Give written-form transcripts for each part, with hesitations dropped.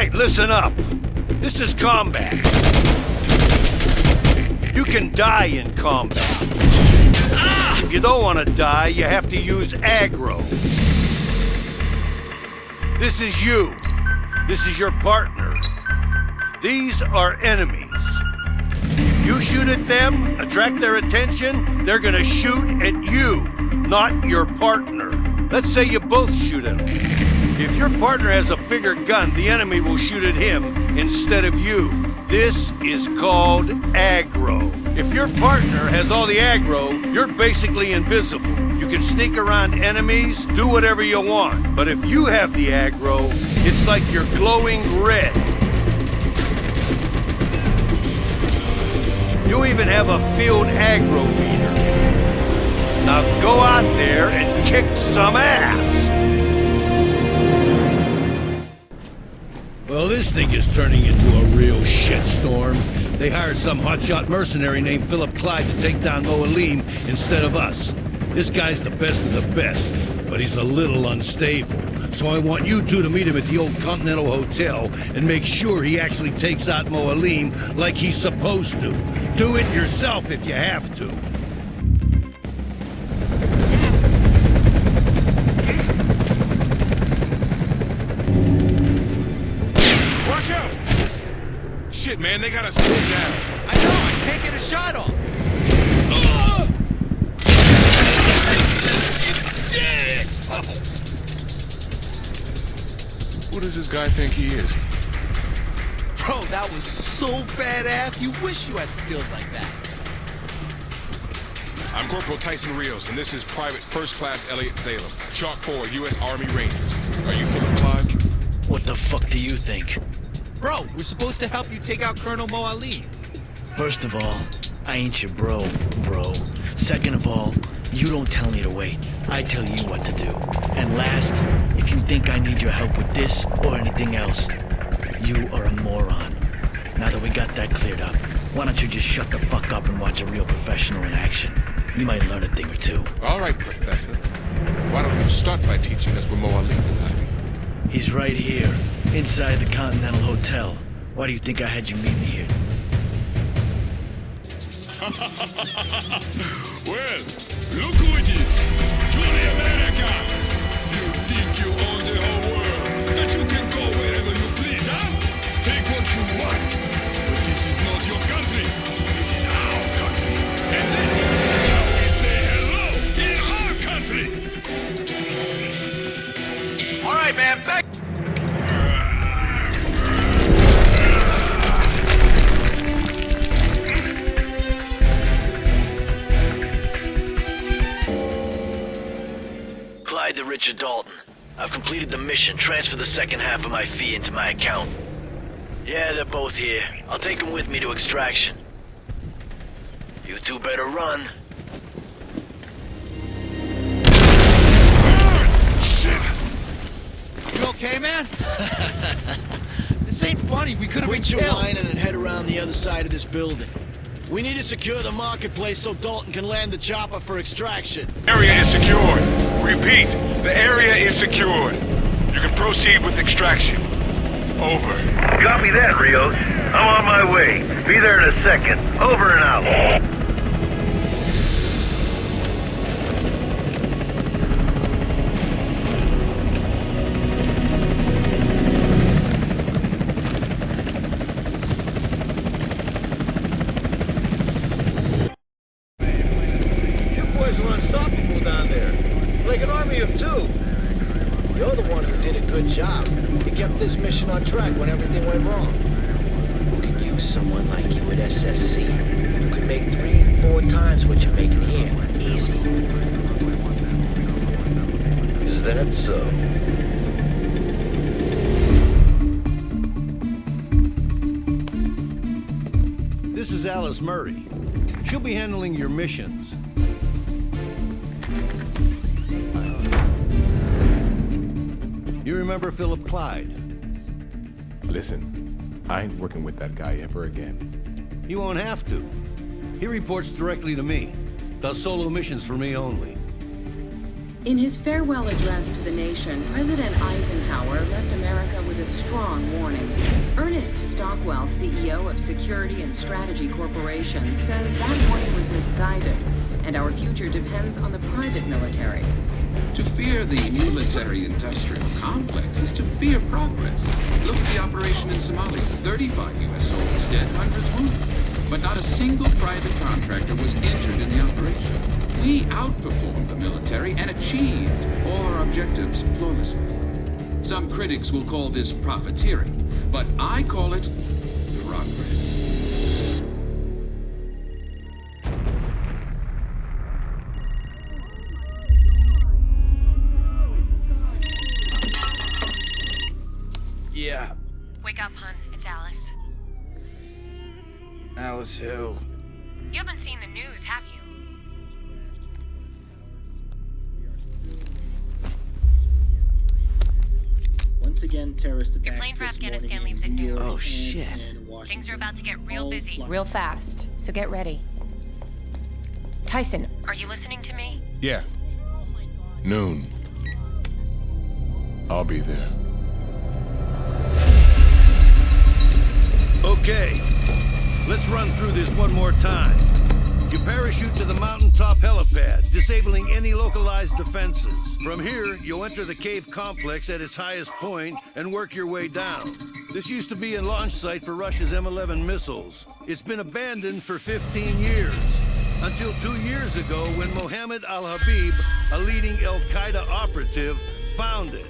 right, listen up. This is combat. You can die in combat. If you don't want to die, you have to use aggro. This is you. This is your partner. These are enemies. You shoot at them, attract their attention, they're gonna shoot at you, not your partner. Let's say you both shoot at them. If your partner has a bigger gun, the enemy will shoot at him instead of you. This is called aggro. If your partner has all the aggro, you're basically invisible. You can sneak around enemies, do whatever you want. But if you have the aggro, it's like you're glowing red. You even have a field aggro meter. Now go out there and kick some ass! Well, this thing is turning into a real shitstorm. They hired some hotshot mercenary named Philip Clyde to take down Moalim instead of us. This guy's the best of the best, but he's a little unstable. So I want you two to meet him at the old Continental Hotel and make sure he actually takes out Moalim like he's supposed to. Do it yourself if you have to. Watch out! Shit, man, they got us pinned down. I know, I can't get a shot off. Who does this guy think he is? Bro, that was so badass. You wish you had skills like that. I'm Corporal Tyson Rios, and this is Private First Class Elliot Salem, Chalk 4, U.S. Army Rangers. Are you Philip Clyde? What the fuck do you think? Bro, we're supposed to help you take out Colonel Moalim. First of all, I ain't your bro. Second of all, you don't tell me to wait. I tell you what to do. And last, if you think I need your help with this or anything else, you are a moron. Now that we got that cleared up, why don't you just shut the fuck up and watch a real professional in action? You might learn a thing or two. All right, Professor. Why don't you start by teaching us where Moalim is hiding? He's right here, inside the Continental Hotel. Why do you think I had you meet me here? Well, look who it is. Johnny America. You think you own the whole world, that you can go wherever you please, huh? Take what you want. But this is not your country. This is our country. And this is how we say hello in our country. All right, man, back. Clyde to Richard Dalton. I've completed the mission. Transfer the second half of my fee into my account. Yeah, they're both here. I'll take them with me to extraction. You two better run. You okay, man? This ain't funny. We could have been Quit your killed. whining and head around the other side of this building. We need to secure the marketplace so Dalton can land the chopper for extraction. Area is secured. Repeat, the area is secured. You can proceed with extraction. Over. Copy that, Rios. I'm on my way. Be there in a second. Over and out. You boys were unstoppable down there. Like an army of two. You're the one who did a good job. You kept this mission on track when everything went wrong. Who could use someone like you at SSC? Who could make 3-4 times what you're making here. Easy. Is that so? This is Alice Murray. She'll be handling your missions. You remember Philip Clyde? Listen, I ain't working with that guy ever again. You won't have to. He reports directly to me. Does solo missions for me only. In his farewell address to the nation, President Eisenhower left America with a strong warning. Ernest Stockwell, CEO of Security and Strategy Corporation, says that warning was misguided, and our future depends on the private military. To fear the military-industrial complex is to fear progress. Look at the operation in Somalia. 35 U.S. soldiers dead, hundreds wounded. But not a single private contractor was injured in the operation. We outperformed the military and achieved all our objectives flawlessly. Some critics will call this profiteering, but I call it progress. Yeah. Wake up, hun. It's Alice. Alice who? You haven't seen the news, have you? Once again, terrorist attacks. Your plane for Afghanistan leaves at noon. Oh, shit. Things are about to get real busy. Real fast, so get ready. Tyson. Are you listening to me? Yeah. Noon. I'll be there. Okay, let's run through this one more time. You parachute to the mountaintop helipad, disabling any localized defenses. From here, you'll enter the cave complex at its highest point and work your way down. This used to be a launch site for Russia's M11 missiles. It's been abandoned for 15 years, until 2 years ago when Mohammed al-Habib, a leading al-Qaeda operative, found it.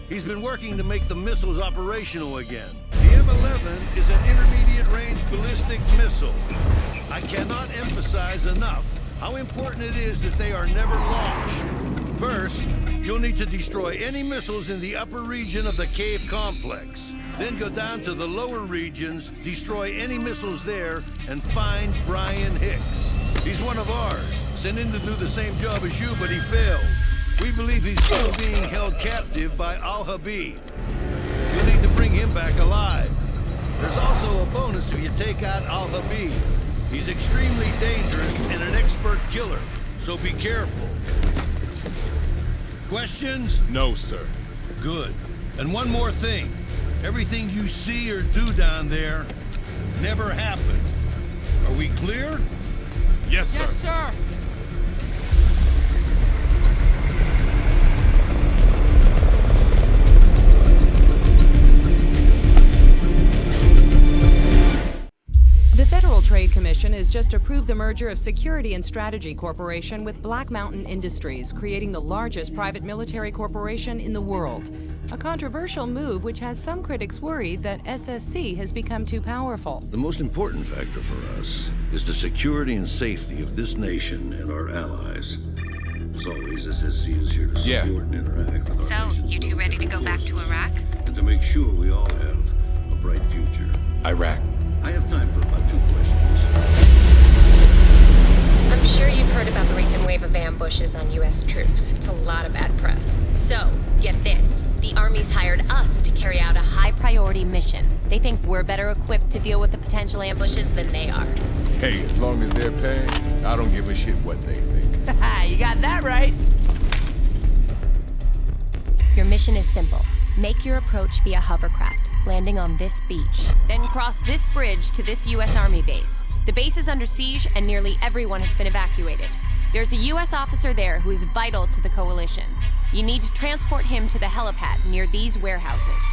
He's been working to make the missiles operational again. The M11 is an intermediate-range ballistic missile. I cannot emphasize enough how important it is that they are never launched. First, you'll need to destroy any missiles in the upper region of the cave complex. Then go down to the lower regions, destroy any missiles there, and find Brian Hicks. He's one of ours, sent in to do the same job as you, but he failed. We believe he's still being held captive by al-Habib. You'll need to bring him back alive. There's also a bonus if you take out al-Habib. He's extremely dangerous and an expert killer, so be careful. Questions? No, sir. Good. And one more thing. Everything you see or do down there never happened. Are we clear? Yes, sir. Yes, sir. The Federal Trade Commission has just approved the merger of Security and Strategy Corporation with Black Mountain Industries, creating the largest private military corporation in the world. A controversial move which has some critics worried that SSC has become too powerful. The most important factor for us is the security and safety of this nation and our allies. As always, SSC is here to support and interact with our So, you two ready to go back to Iraq? and to make sure we all have a bright future. Iraq. I have time for about 2 questions. I'm sure you've heard about the recent wave of ambushes on U.S. troops. It's a lot of bad press. So, get this. The Army's hired us to carry out a high-priority mission. They think we're better equipped to deal with the potential ambushes than they are. Hey, as long as they're paying, I don't give a shit what they think. You got that right. Your mission is simple. Make your approach via hovercraft, landing on this beach. Then cross this bridge to this U.S. Army base. The base is under siege and nearly everyone has been evacuated. There's a U.S. officer there who is vital to the coalition. You need to transport him to the helipad near these warehouses.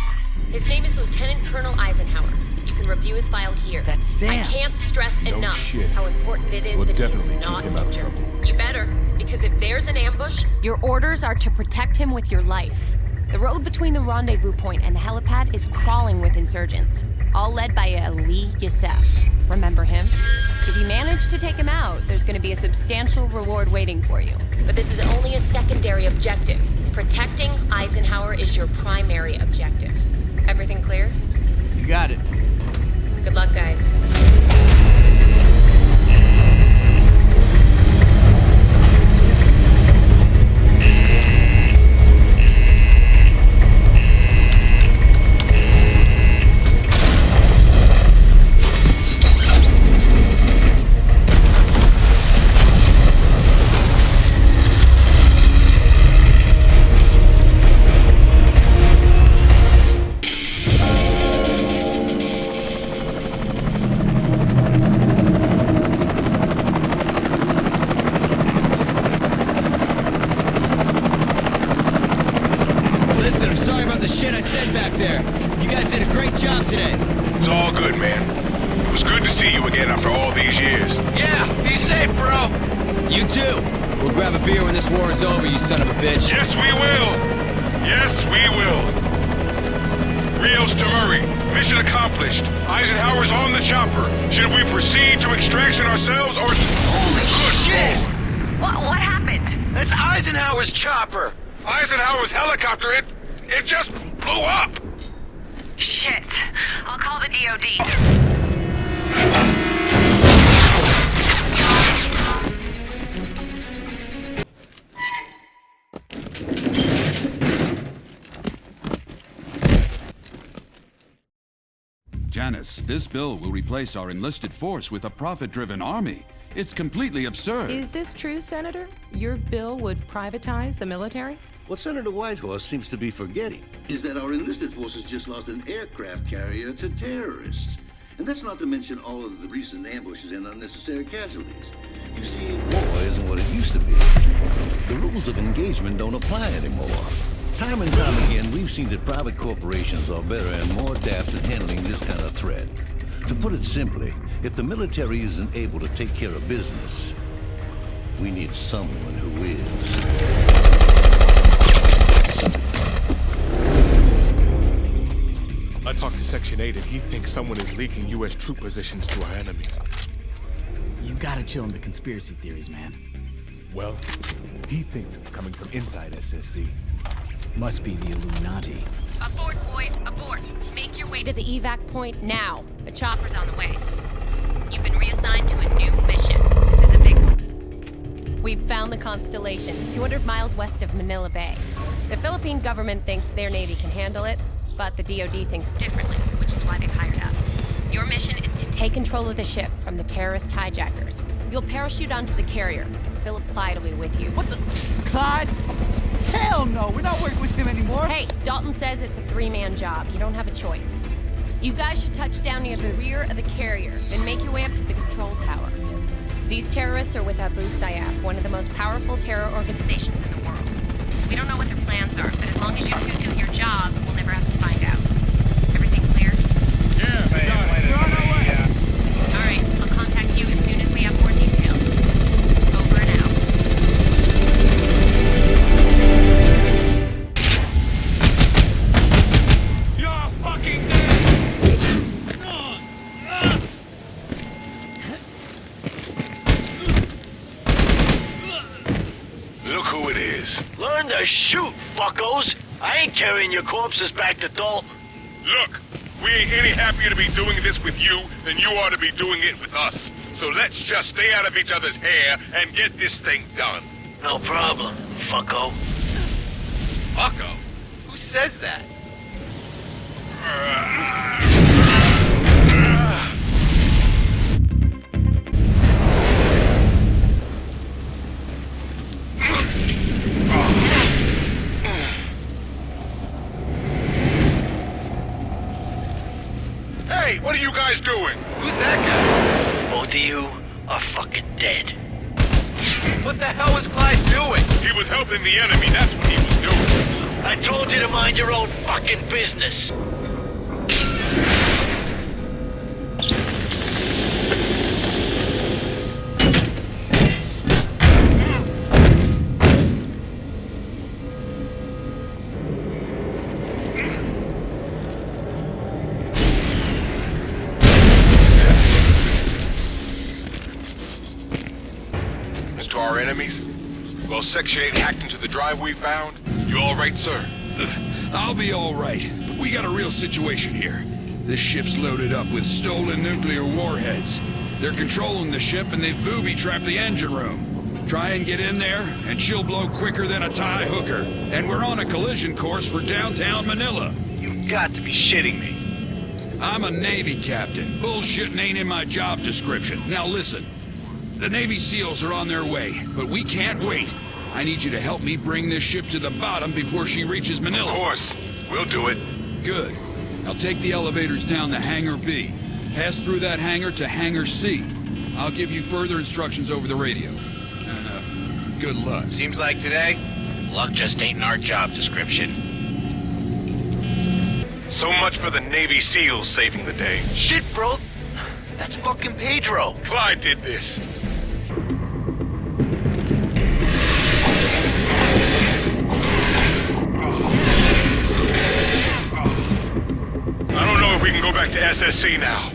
His name is Lieutenant Colonel Eisenhower. You can review his file here. That's Sam. I can't stress enough how important it is that he is not injured. You better, because if there's an ambush, your orders are to protect him with your life. The road between the rendezvous point and the helipad is crawling with insurgents, all led by Ali Youssef. Remember him? If you manage to take him out, there's going to be a substantial reward waiting for you. But this is only a secondary objective. Protecting Eisenhower is your primary objective. Everything clear? You got it. Good luck, guys. all these years. Yeah, be safe, bro. You too. We'll grab a beer when this war is over, you son of a bitch. Yes, we will. Yes, we will. Rios to Murray. Mission accomplished. Eisenhower's on the chopper. Should we proceed to extraction ourselves or... Holy shit! What happened? That's Eisenhower's chopper. Eisenhower's helicopter, it just blew up. Shit. I'll call the DOD. Janice, this bill will replace our enlisted force with a profit-driven army. It's completely absurd. Is this true, Senator? Your bill would privatize the military? What Senator Whitehorse seems to be forgetting is that our enlisted forces just lost an aircraft carrier to terrorists. And that's not to mention all of the recent ambushes and unnecessary casualties. You see, war isn't what it used to be. The rules of engagement don't apply anymore. Time and time again, we've seen that private corporations are better and more adept at handling this kind of threat. To put it simply, if the military isn't able to take care of business, we need someone who is. I talked to Section 8 and he thinks someone is leaking U.S. troop positions to our enemies. You gotta chill on the conspiracy theories, man. Well, he thinks it's coming from inside SSC. Must be the Illuminati. Abort, boys, abort. Make your way to the evac point now. A chopper's on the way. You've been reassigned to a new mission. This is a big one. We've found the Constellation, 200 miles west of Manila Bay. The Philippine government thinks their Navy can handle it, but the DoD thinks differently, which is why they've hired us. Your mission is to take control of the ship from the terrorist hijackers. You'll parachute onto the carrier. Philip Clyde will be with you. What the? Clyde? Hell no, we're not working with him anymore. Hey, Dalton says it's a three-man job. You don't have a choice. You guys should touch down near the rear of the carrier, then make your way up to the control tower. These terrorists are with Abu Sayyaf, one of the most powerful terror organizations in the world. We don't know what their plans are, but as long as you two do your job, we'll never have to find out. Everything clear? Yeah, we're on our way. All right, I'll contact you as soon as we have more details. Over and out. You're fucking dead! Look who it is. Learn to shoot, fuckos! I ain't carrying your corpses back to Dalton. Look, we ain't any happier to be doing this with you than you ought to be doing it with us. So let's just stay out of each other's hair and get this thing done. No problem, fucko. Fucko? Who says that? Hey, what are you guys doing? Who's that guy? Both of you are fucking dead. What the hell was Clyde doing? He was helping the enemy, that's what he was doing. I told you to mind your own fucking business. To our enemies? Well, Section 8 hacked into the drive we found. You all right, sir? I'll be all right. But we got a real situation here. This ship's loaded up with stolen nuclear warheads. They're controlling the ship and they've booby-trapped the engine room. Try and get in there, and she'll blow quicker than a Thai hooker. And we're on a collision course for downtown Manila. You've got to be shitting me. I'm a Navy captain. Bullshitting ain't in my job description. Now listen. The Navy SEALs are on their way, but we can't wait. I need you to help me bring this ship to the bottom before she reaches Manila. Of course. We'll do it. Good. I'll take the elevators down to Hangar B. Pass through that hangar to Hangar C. I'll give you further instructions over the radio. And, good luck. Seems like today, luck just ain't in our job description. So much for the Navy SEALs saving the day. Shit, bro. That's fucking Pedro. Clyde did this. I don't know if we can go back to SSC now.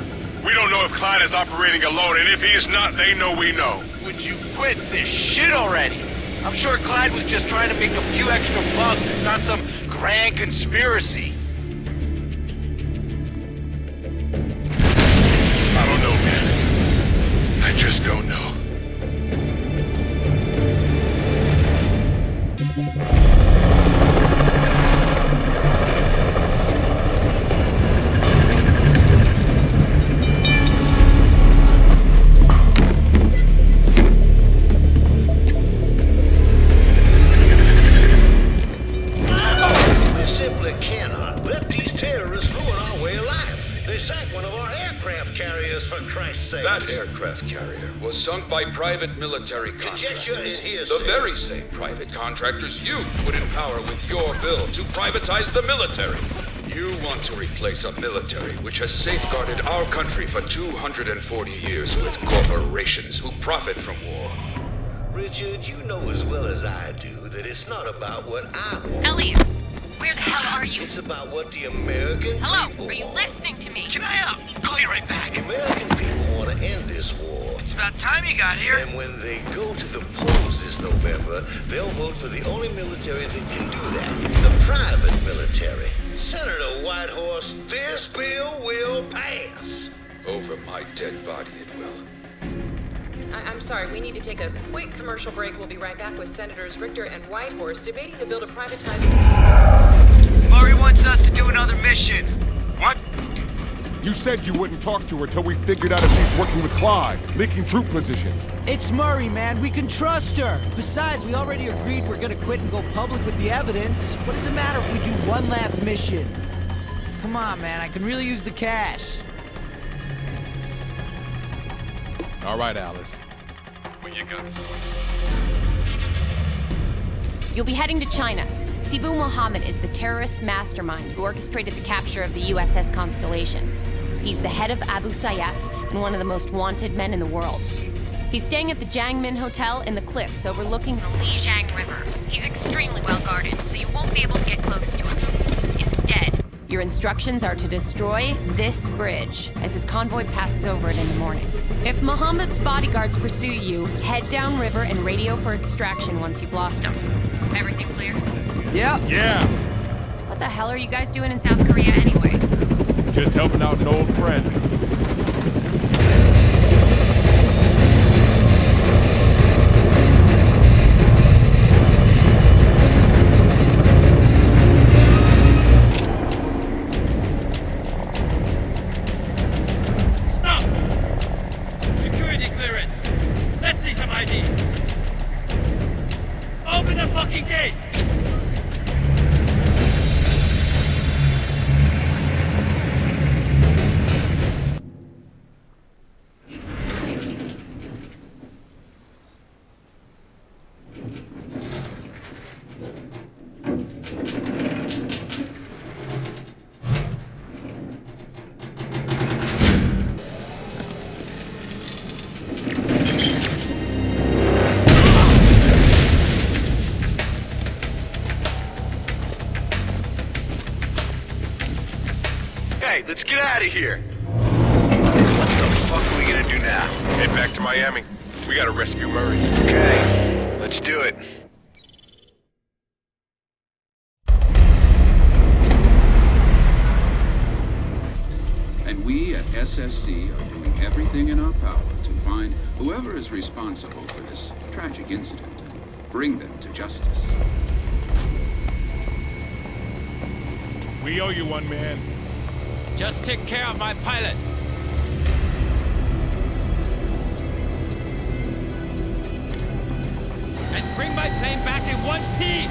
We don't know if Clyde is operating alone, and if he's not, they know we know. Would you quit this shit already? I'm sure Clyde was just trying to make a few extra bucks. It's not some grand conspiracy. I don't know, man. I just don't know. That aircraft carrier was sunk by private military contractors. The very same private contractors you put in power with your bill to privatize the military. You want to replace a military which has safeguarded our country for 240 years with corporations who profit from war. Richard, you know as well as I do that it's not about what I want. Elliot, where the hell are you? It's about what the American people are you want. listening to me? Can I call you right back? The American people want to end this war. It's about time you got here. And when they go to the polls this November, they'll vote for the only military that can do that. The private military. Senator Whitehorse, this bill will pass. Over my dead body it will. I'm sorry, we need to take a quick commercial break. We'll be right back with Senators Richter and Whitehorse debating the bill to privatize... Murray wants us to do another mission. What? You said you wouldn't talk to her till we figured out if she's working with Clyde, leaking troop positions. It's Murray, man. We can trust her. Besides, we already agreed we're gonna quit and go public with the evidence. What does it matter if we do one last mission? Come on, man. I can really use the cash. All right, Alice. When you got it. You'll be heading to China. Sibu Mohammed is the terrorist mastermind who orchestrated the capture of the USS Constellation. He's the head of Abu Sayyaf and one of the most wanted men in the world. He's staying at the Jiangmin Hotel in the cliffs overlooking the Lijiang River. He's extremely well guarded, so you won't be able to get close to him. Instead, your instructions are to destroy this bridge as his convoy passes over it in the morning. If Mohammed's bodyguards pursue you, head downriver and radio for extraction once you've lost them. Everything clear? Yeah. Yeah. What the hell are you guys doing in South Korea anyway? Just helping out an old friend. Stop! Security clearance. Let's see some ID. Open the fucking gate! Hey, let's get out of here. What the fuck are we gonna do now? Head back to Miami. We gotta rescue Murray. Okay, let's do it. And we at SSC are doing everything in our power to find whoever is responsible for this tragic incident and bring them to justice. We owe you one, man. Just take care of my pilot. And bring my plane back in one piece!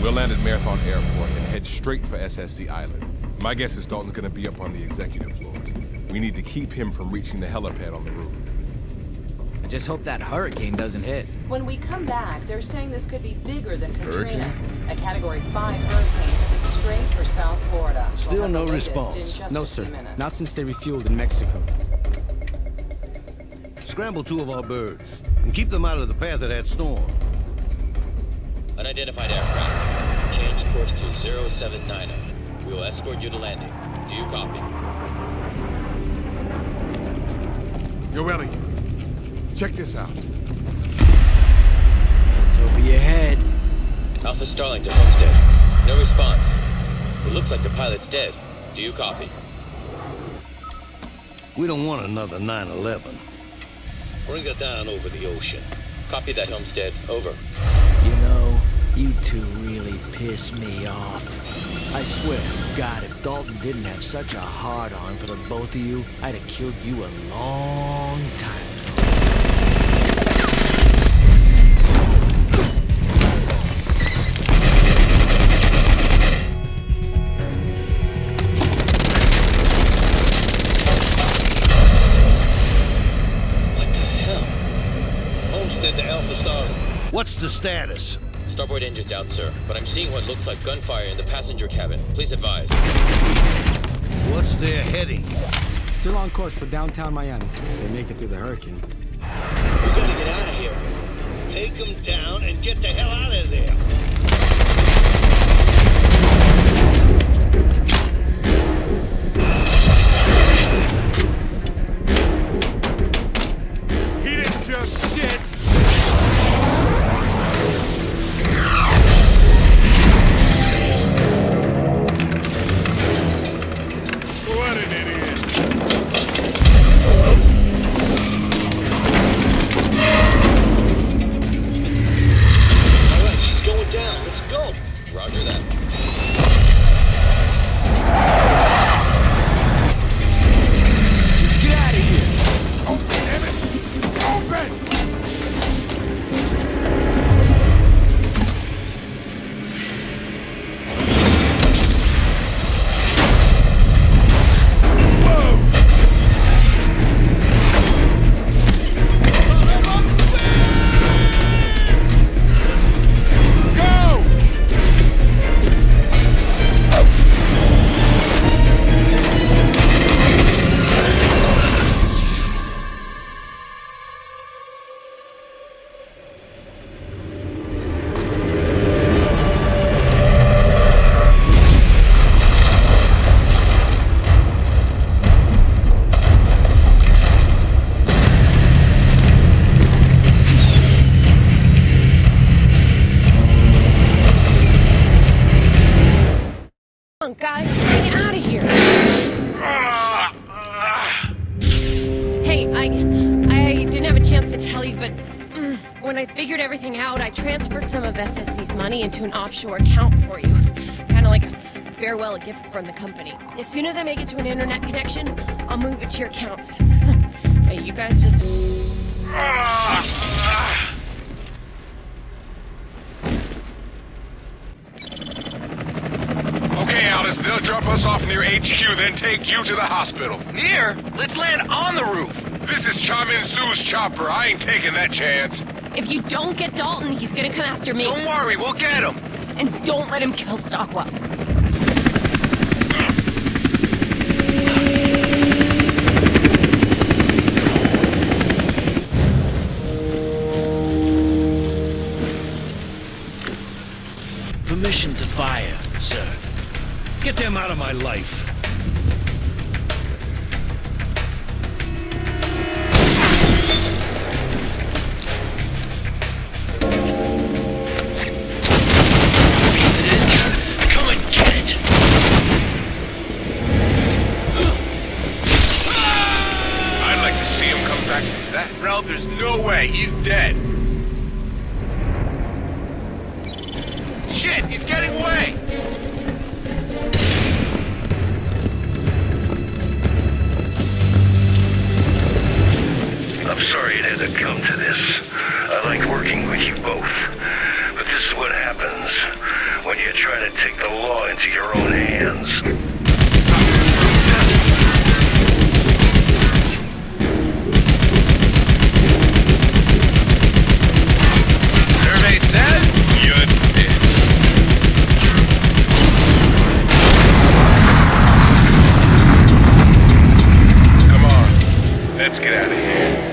We'll land at Marathon Airport and head straight for SSC Island. My guess is Dalton's gonna be up on the executive floors. We need to keep him from reaching the helipad on the roof. I just hope that hurricane doesn't hit. When we come back, they're saying this could be bigger than Katrina. Hurricane? A Category 5 hurricane straight for South Florida. Still no response. No, sir. Not since they refueled in Mexico. Scramble 2 of our birds and keep them out of the path of that storm. Unidentified aircraft. Change course to 0790. We will escort you to landing. Do you copy? Yo, Elliot. Check this out. It's over your head. Alpha Starling to Homestead. No response. It looks like the pilot's dead. Do you copy? We don't want another 9/11. Bring her down over the ocean. Copy that, Homestead. Over. You know, you two really piss me off. I swear to God, if Dalton didn't have such a hard-on for the both of you, I'd have killed you a long time ago. What's the status? Starboard engine's out, sir, but I'm seeing what looks like gunfire in the passenger cabin. Please advise. What's their heading? Still on course for downtown Miami. If they make it through the hurricane. We gotta get out of here. Take them down and get the hell out of there. He didn't just shit. What an idiot. All right, she's going down. Let's go. Roger that. Let's get out of here. Oh, damn it. Open! Guys, get out of here! Hey, I didn't have a chance to tell you, but when I figured everything out, I transferred some of SSC's money into an offshore account for you. Kind of like a farewell gift from the company. As soon as I make it to an internet connection, I'll move it to your accounts. Hey, you guys just... Okay, Alice, they'll drop us off near HQ, then take you to the hospital. Near? Let's land on the roof. This is Chamin Su's chopper. I ain't taking that chance. If you don't get Dalton, he's gonna come after me. Don't worry, we'll get him. And don't let him kill Stockwell. Permission to fire, sir. Get them out of my life. Piece of this. Come and get it. I'd like to see him come back. That Ralph, there's no way. He's dead. Shit, he's getting away. I'm sorry it had to come to this. I like working with you both. But this is what happens when you try to take the law into your own hands. Survey says you're dead. Let's get out of here.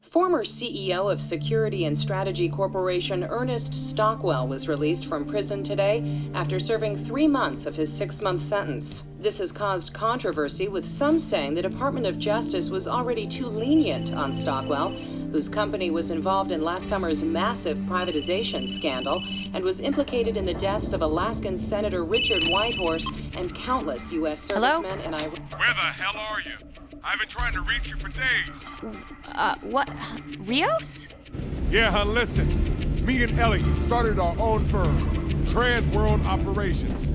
Former CEO of Security and Strategy Corporation Ernest Stockwell was released from prison today after serving 3 months of his 6-month sentence. This has caused controversy, with some saying the Department of Justice was already too lenient on Stockwell, whose company was involved in last summer's massive privatization scandal and was implicated in the deaths of Alaskan Senator Richard Whitehorse and countless U.S. servicemen and Where the hell are you? I've been trying to reach you for days. What? Rios? Yeah, hun, listen. Me and Elliot started our own firm, Trans World Operations.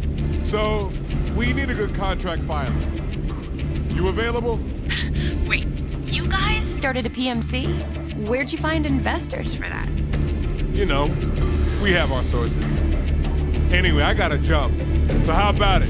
So, we need a good contract filer. You available? Wait, you guys started a PMC? Where'd you find investors for that? You know, we have our sources. Anyway, I gotta jump. So how about it?